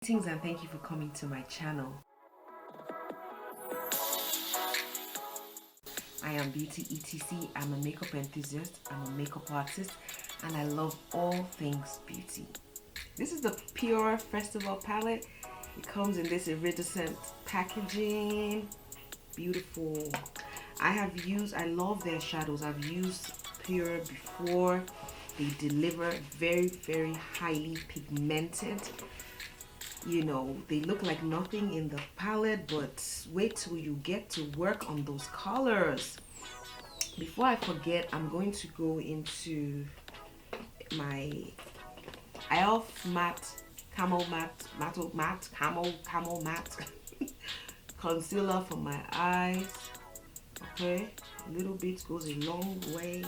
Greetings and thank you for coming to my channel. I am BeautyETC. I'm a makeup enthusiast, I'm a makeup artist, and I love all things beauty. This is the PUR Festival palette. It comes in this iridescent packaging. Beautiful. I love their shadows. I've used PUR before. They deliver very highly pigmented. You know, they look like nothing in the palette, but wait till you get to work on those colors. Before I forget, I'm going to go into my e.l.f. matte camel matte concealer for my eyes. Okay, a little bit goes a long way.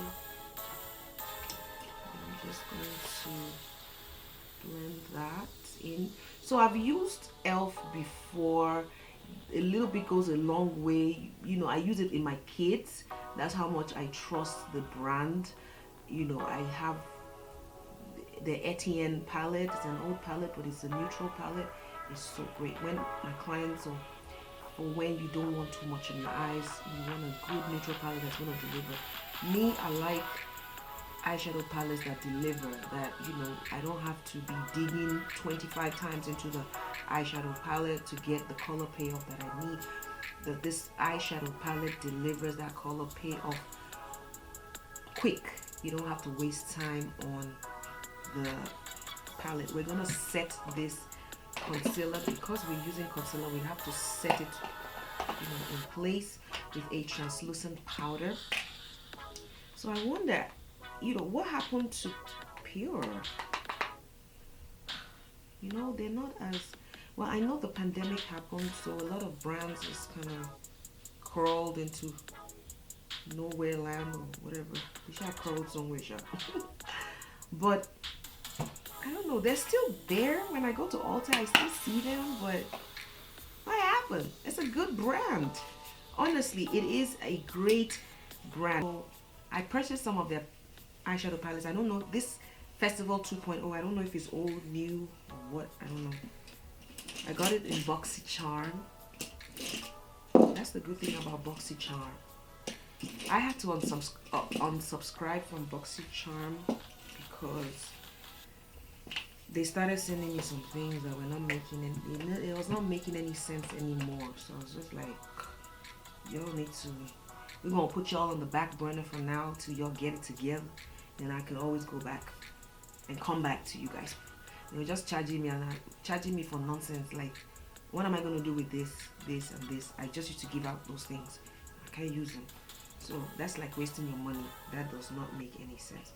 I'm just going to blend that in. So I've used e.l.f. before. A little bit goes a long way. You know, I use it in my kids. That's how much I trust the brand. You know, I have the Etienne palette. It's an old palette, but it's a neutral palette. It's so great when my clients, or when you don't want too much in your eyes, you want a good neutral palette that's going to deliver. Me, I like eyeshadow palettes that deliver, that, you know, I don't have to be digging 25 times into the eyeshadow palette to get the color payoff that I need. That this eyeshadow palette delivers that color payoff quick. You don't have to waste time on the palette. We're gonna set this concealer, because we're using concealer, we have to set it, you know, in place with a translucent powder. So I wonder, you know, what happened to PUR? You know, they're not as well. I know the pandemic happened, so a lot of brands just kind of crawled into nowhere land or whatever. We should have crawled somewhere, but I don't know. They're still there. When I go to Ulta, I still see them, but what happened? It's a good brand. Honestly, it is a great brand. So I purchased some of their eyeshadow palettes. I don't know, this Festival 2.0, I don't know if it's old, new, or what, I don't know. I got it in BoxyCharm. That's the good thing about BoxyCharm. I had to unsubscribe from BoxyCharm because they started sending me some things that were not making any, it was not making any sense anymore. So I was just like, y'all need to, we're gonna put y'all on the back burner for now till y'all get it together. Then I can always go back and come back to you guys. They were just charging me for nonsense. Like, what am I gonna do with this and this? I just used to give out those things. I can't use them. So that's like wasting your money. That does not make any sense.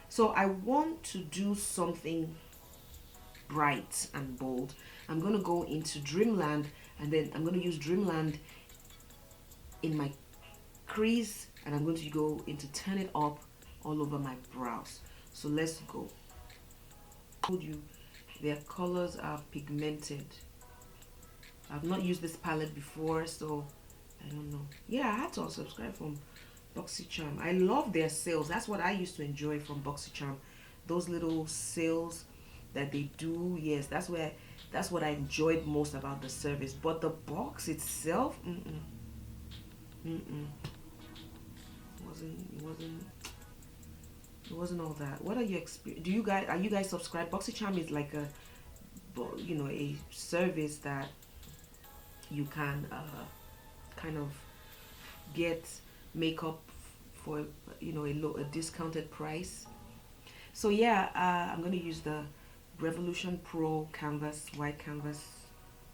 So I want to do something bright and bold. I'm gonna go into Dreamland, and then I'm gonna use Dreamland in my crease, and I'm going to go into Turn It Up all over my brows. So let's go. I told you their colors are pigmented. I've not used this palette before, so I don't know. Yeah, I had to unsubscribe from BoxyCharm. I love their sales. That's what I used to enjoy from BoxyCharm. Those little sales that they do. Yes, that's what I enjoyed most about the service. But the box itself, it wasn't all that. What are your experience? Are you guys subscribed? BoxyCharm is like a, you know, a service that you can kind of get makeup for, you know, a discounted price. So yeah, I'm gonna use the Revolution Pro canvas, white canvas,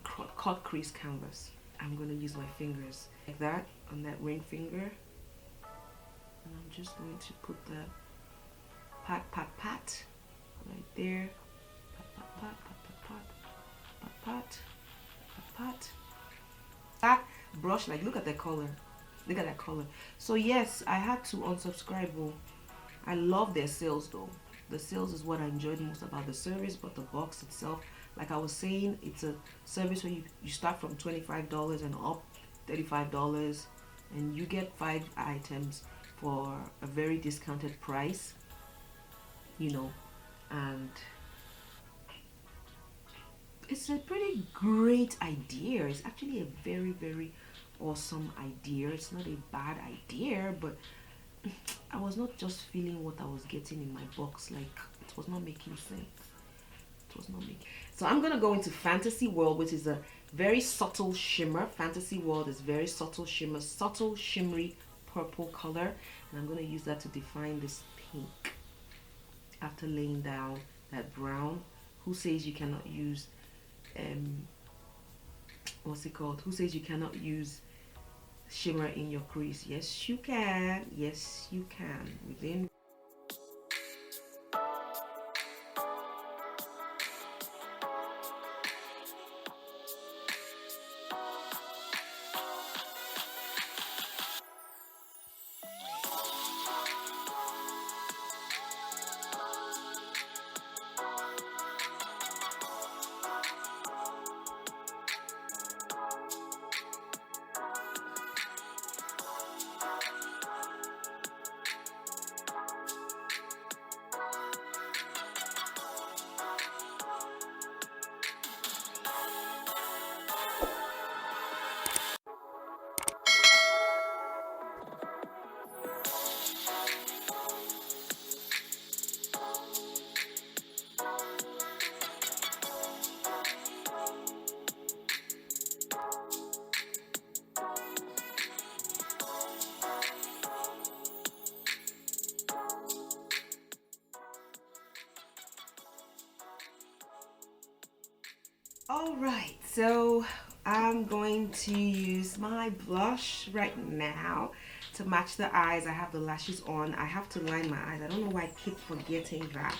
cut crease canvas. I'm gonna use my fingers like that on that ring finger, and I'm just going to put the pat right there. Pat. That brush, like, look at the color. Look at that color. So yes, I had to unsubscribe. I love their sales though. The sales is what I enjoyed most about the service, but the box itself, like I was saying, it's a service where you start from $25 and up, $35, and you get 5 items for a very discounted price, you know, and it's a pretty great idea. It's actually a very, very awesome idea. It's not a bad idea, but I was not just feeling what I was getting in my box. Like, it was not making sense. It was not making. So I'm gonna go into Fantasy World, which is a very subtle shimmer. Fantasy World is very subtle shimmer, subtle shimmery purple color, and I'm gonna use that to define this pink after laying down that brown. Who says you cannot use what's it called? Who says you cannot use shimmer in your crease? Yes, you can. Yes, you can. Within. All right, so I'm going to use my blush right now to match the eyes. I have the lashes on. I have to line my eyes. I don't know why I keep forgetting that.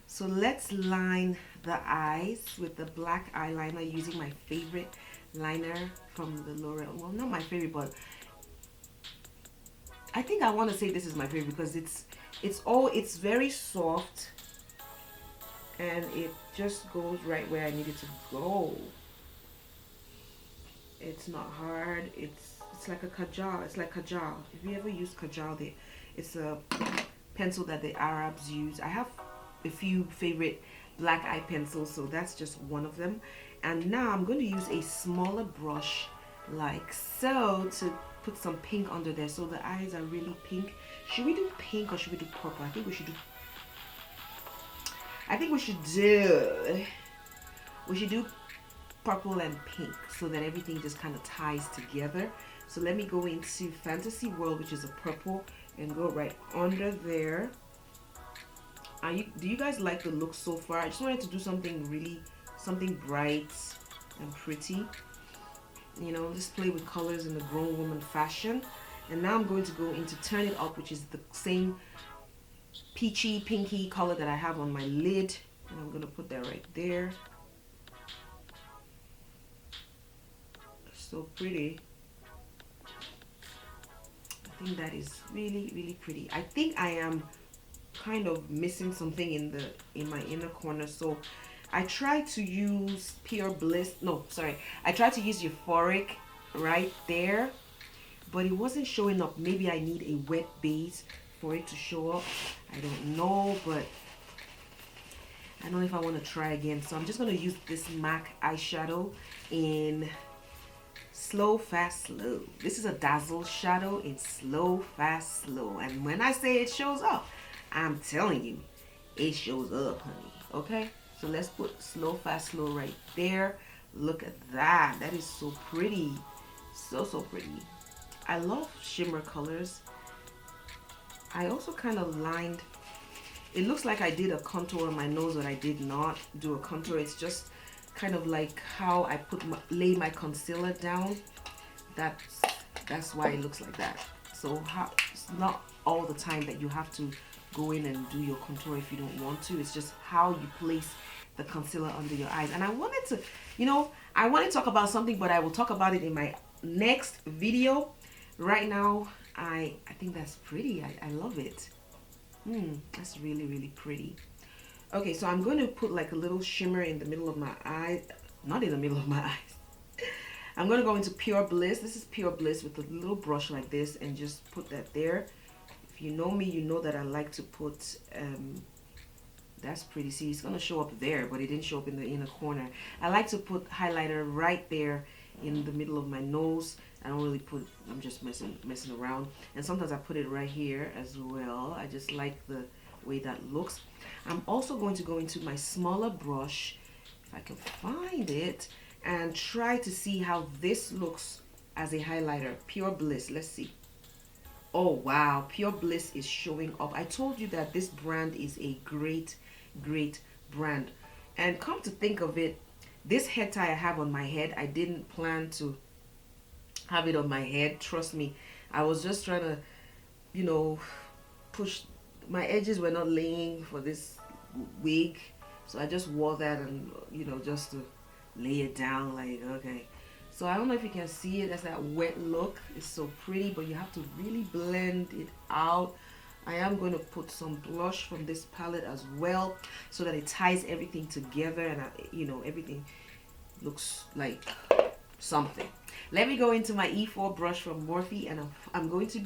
So let's line the eyes with the black eyeliner using my favorite liner from the L'Oreal. Well, not my favorite, but I think I want to say this is my favorite because it's very soft. And it just goes right where I need it to go. It's not hard. It's like a kajal. It's like kajal. If you ever use kajal, it's a pencil that the Arabs use. I have a few favorite black eye pencils, so that's just one of them. And now I'm going to use a smaller brush like so to put some pink under there so the eyes are really pink. Should we do pink or should we do purple? I think we should do purple and pink so that everything just kind of ties together. So let me go into Fantasy World, which is a purple, and go right under there. Do you guys like the look so far? I just wanted to do something bright and pretty. You know, just play with colors in the grown woman fashion. And now I'm going to go into Turn It Up, which is the same peachy pinky color that I have on my lid, and I'm gonna put that right there. So pretty. I think that is really, really pretty. I think I am kind of missing something in my inner corner, so I tried to use Pure Bliss. No, sorry, I tried to use Euphoric right there, but it wasn't showing up. Maybe I need a wet base for it to show up. I don't know, but I don't know if I want to try again. So I'm just going to use this MAC eyeshadow in Slow, Fast, Slow. This is a Dazzle shadow in Slow, Fast, Slow. And when I say it shows up, I'm telling you, it shows up, honey. Okay? So let's put Slow, Fast, Slow right there. Look at that. That is so pretty. So, so pretty. I love shimmer colors. I also kind of lined, it looks like I did a contour on my nose, but I did not do a contour. It's just kind of like how I lay my concealer down. That's why it looks like that. So it's not all the time that you have to go in and do your contour if you don't want to. It's just how you place the concealer under your eyes. And I wanted to, I want to talk about something, but I will talk about it in my next video. Right now, I think that's pretty. I love it. That's really, really pretty. Okay, so I'm going to put like a little shimmer in the middle of my eye. Not in the middle of my eyes. I'm going to go into Pure Bliss. This is Pure Bliss with a little brush like this and just put that there. If you know me, you know that I like to put That's pretty. See, it's gonna show up there, but it didn't show up in the inner corner. I like to put highlighter right there in the middle of my nose. I don't really put, I'm just messing around. And sometimes I put it right here as well. I just like the way that looks. I'm also going to go into my smaller brush, if I can find it, and try to see how this looks as a highlighter. Pure Bliss, let's see. Oh wow, Pure Bliss is showing up. I told you that this brand is a great brand. And come to think of it, this head tie I have on my head, I didn't plan to have it on my head. Trust me, I was just trying to, you know, push. My edges were not laying for this wig, so I just wore that, and you know, just to lay it down, like, okay. So I don't know if you can see it as that wet look. It's so pretty, but you have to really blend it out. I am going to put some blush from this palette as well, so that it ties everything together, and you know, everything looks like something. Let me go into my E4 brush from Morphe, and I'm going to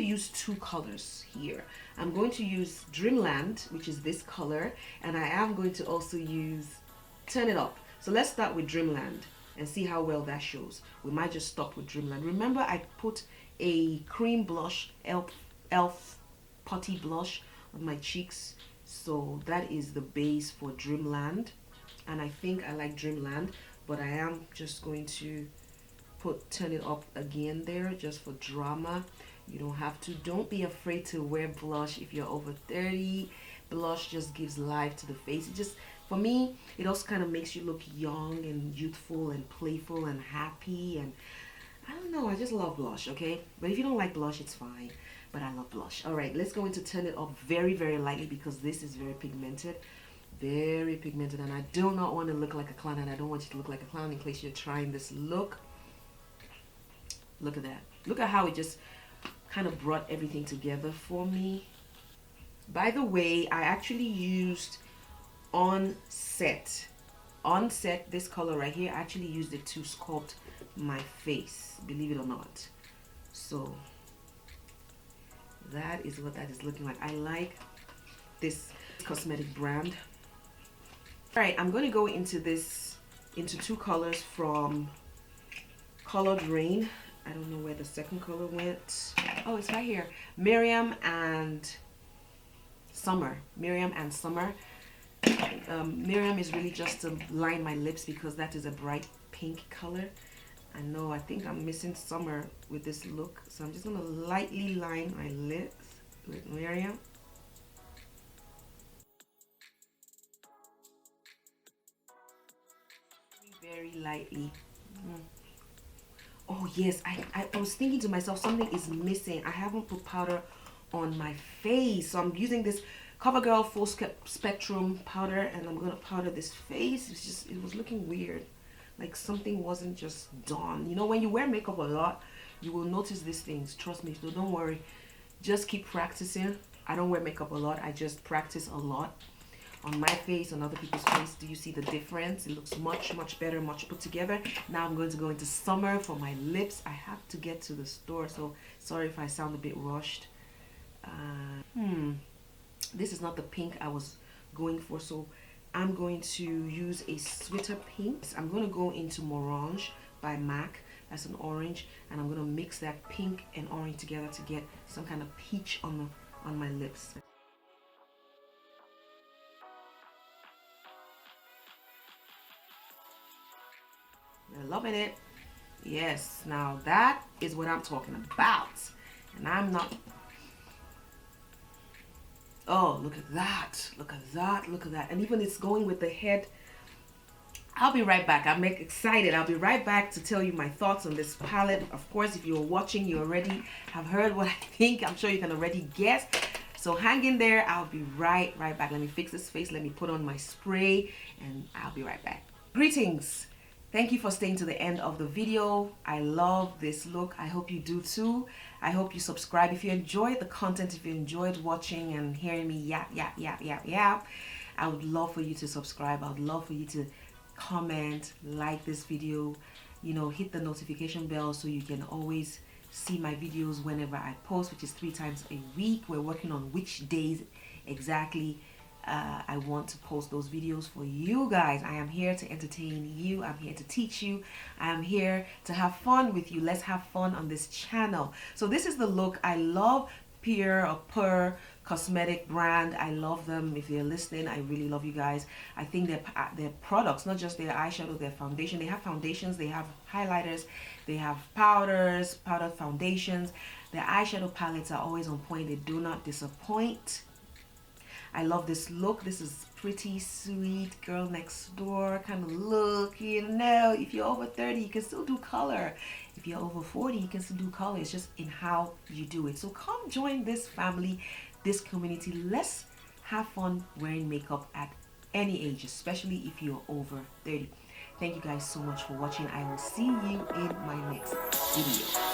use two colors here. I'm going to use Dreamland, which is this color, and I am going to also use Turn It Up. So let's start with Dreamland and see how well that shows. We might just stop with Dreamland. Remember, I put a cream blush, Elf Putty blush on my cheeks, so that is the base for Dreamland, and I think I like Dreamland, but I am just going to put Turn It Up again there just for drama. You don't have to. Don't be afraid to wear blush if you're over 30. Blush just gives life to the face. It just, for me, it also kind of makes you look young and youthful and playful and happy, and I don't know, I just love blush, okay? But if you don't like blush, it's fine, but I love blush. All right, let's go into Turn It Up very lightly, because this is very pigmented, and I do not want to look like a clown, and I don't want you to look like a clown in case you're trying this look. Look at that. Look at how it just kind of brought everything together for me. By the way, I actually used Onset, this color right here. I actually used it to sculpt my face, believe it or not. So that is what that is looking like. I like this cosmetic brand. All right, I'm going to go into two colors from Colored Rain. I don't know where the second color went. Oh, it's right here. Miriam and Summer. Miriam is really just to line my lips, because that is a bright pink color. I think I'm missing Summer with this look, so I'm just gonna lightly line my lips with Miriam. Very lightly. Oh yes, I was thinking to myself, something is missing. I haven't put powder on my face, so I'm using this CoverGirl Full Spectrum powder, and I'm gonna powder this face. It was looking weird, like something wasn't just done. You know, when you wear makeup a lot, you will notice these things. Trust me, so don't worry, just keep practicing. I don't wear makeup a lot, I just practice a lot on my face, on other people's face. Do you see the difference? It looks much better, much put together. Now I'm going to go into Summer for my lips. I have to get to the store, so sorry if I sound a bit rushed. This is not the pink I was going for, so I'm going to use a sweeter pink. I'm going to go into Morange by MAC. That's an orange, and I'm going to mix that pink and orange together to get some kind of peach on my lips. You're loving it. Yes, now that is what I'm talking about. And I'm not... Oh, look at that. Look at that. Look at that. And even it's going with the head. I'll be right back. I'm excited. I'll be right back to tell you my thoughts on this palette. Of course, if you're watching, you already have heard what I think. I'm sure you can already guess. So hang in there. I'll be right back. Let me fix this face. Let me put on my spray, and I'll be right back. Greetings. Thank you for staying to the end of the video. I love this look. I hope you do too. I hope you subscribe. If you enjoyed the content, if you enjoyed watching and hearing me yap, I would love for you to subscribe. I would love for you to comment, like this video, you know, hit the notification bell so you can always see my videos whenever I post, which is 3 times a week. We're working on which days exactly I want to post those videos for you guys. I am here to entertain you. I'm here to teach you. I am here to have fun with you. Let's have fun on this channel. So this is the look. I love PUR cosmetic brand. I love them. If you're listening, I really love you guys. I think their products, not just their eyeshadow, their foundation. They have foundations, they have highlighters, they have powders, powder foundations. Their eyeshadow palettes are always on point. They do not disappoint. I love this look. This is pretty sweet girl next door kind of look. You know, if you're over 30, you can still do color. If you're over 40, you can still do color. It's just in how you do it. So come join this family, this community. Let's have fun wearing makeup at any age, especially if you're over 30. Thank you guys so much for watching. I will see you in my next video.